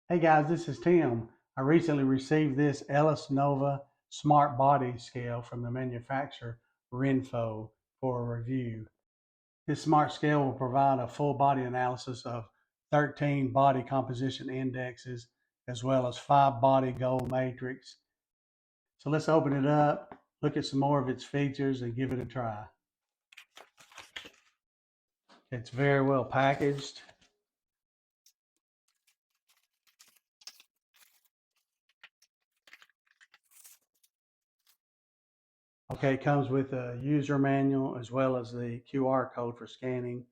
Hey guys, this is Tim. I recently received this Ellis Nova Smart Body Scale from the manufacturer Renpho for a review. This smart scale will provide a full body analysis of 13 body composition indexes as well as 5 body goal matrix. So let's open it up, look at some more of its features, and give it a try. It's very well packaged. Okay, it comes with a user manual as well as the QR code for scanning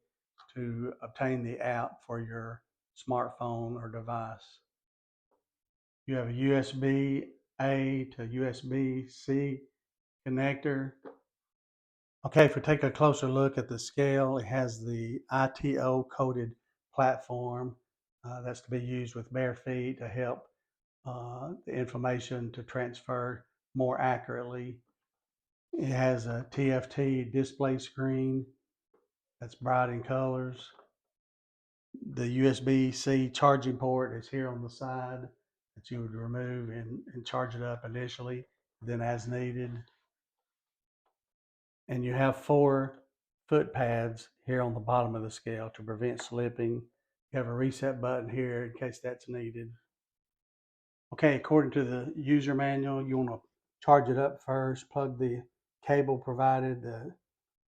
to obtain the app for your smartphone or device. You have a USB-A to USB-C connector. Okay, if we take a closer look at the scale, it has the ITO coded platform that's to be used with bare feet to help the information to transfer more accurately. It has a TFT display screen that's bright in colors. The USB-C charging port is here on the side that you would remove and charge it up initially, then as needed. And you have 4 foot pads here on the bottom of the scale to prevent slipping. You have a reset button here in case that's needed. Okay, according to the user manual, you want to charge it up first, plug the cable provided, the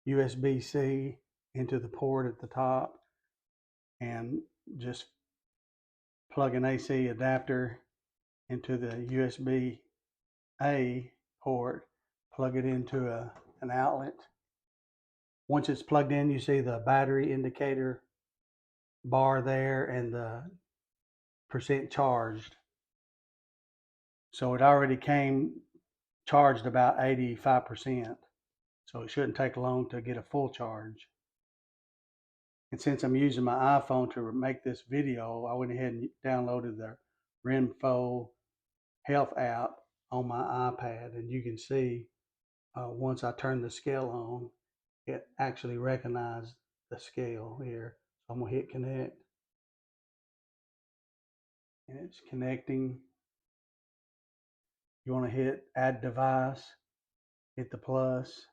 USB-C into the port at the top, and just plug an AC adapter into the USB-A port, plug it into an outlet. Once it's plugged in, you see the battery indicator bar there and the percent charged. So it already came charged about 85%. So it shouldn't take long to get a full charge. And since I'm using my iPhone to make this video, I went ahead and downloaded the Renpho health app on my iPad, and you can see once I turn the scale on, it actually recognized the scale here. So I'm gonna hit connect, and it's connecting. You want to hit add device, hit the plus.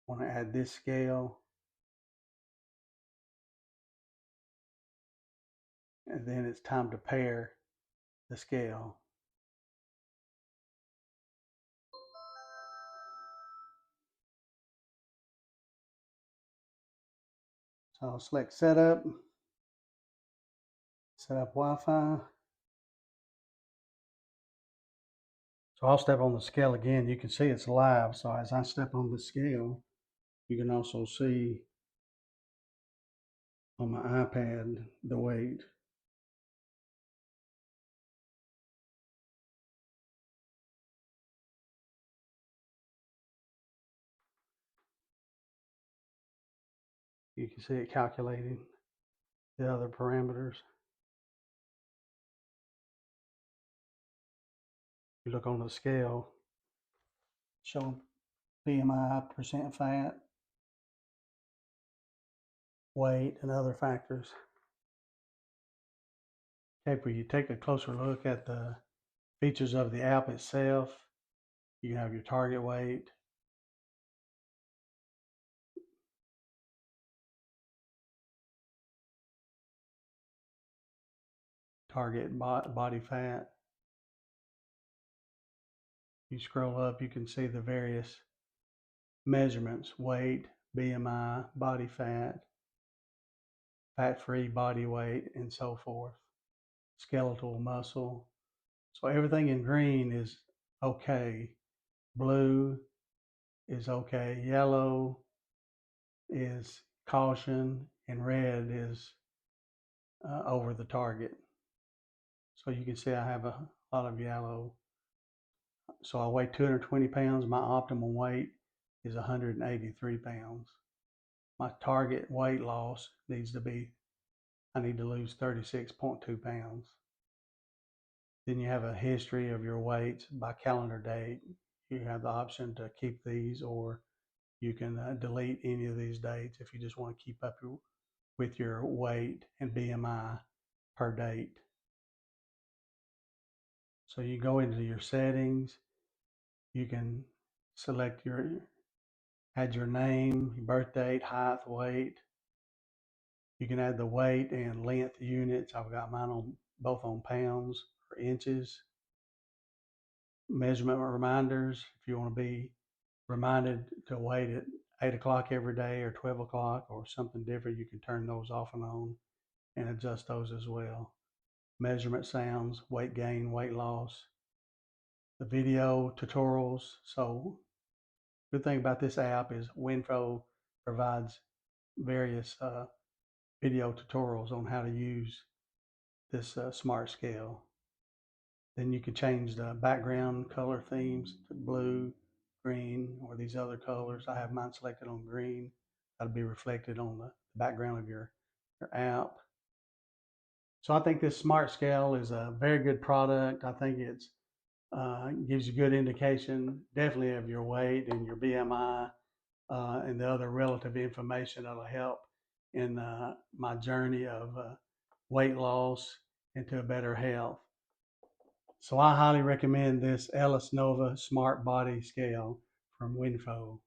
Want to add this scale, and then it's time to pair the scale. So I'll select setup, set up Wi-Fi. So I'll step on the scale again. You can see it's live. So as I step on the scale, you can also see on my iPad the weight. You can see it calculating the other parameters. You look on the scale, show BMI, percent fat, weight, and other factors. Okay, but you take a closer look at the features of the app itself. You have your target weight, target body fat. You scroll up, you can see the various measurements: weight, BMI, body fat, fat-free body weight, and so forth. Skeletal muscle. So everything in green is okay. Blue is okay. Yellow is caution, and red is over the target. So you can see I have a lot of yellow. So I weigh 220 pounds. My optimum weight is 183 pounds. My target weight loss needs to be, I need to lose 36.2 pounds. Then you have a history of your weights by calendar date. You have the option to keep these or You can delete any of these dates if you just want to keep up with your weight and BMI per date. So you go into your settings, you can select add your name, your birth date, height, weight. You can add the weight and length units. I've got mine on both on pounds or inches. Measurement reminders, if you want to be reminded to wait at 8 o'clock every day or 12 o'clock or something different, you can turn those off and on and adjust those as well. Measurement sounds, weight gain, weight loss, the video tutorials. So good thing about this app is Renpho provides various video tutorials on how to use this smart scale. Then you can change the background color themes to blue, green, or these other colors. I have mine selected on green. That'll be reflected on the background of your app. So I think this smart scale is a very good product. I think it's gives you good indication, definitely of your weight and your BMI and the other relative information that'll help in my journey of weight loss into a better health. So I highly recommend this Ellis Nova Smart Body Scale from Renpho.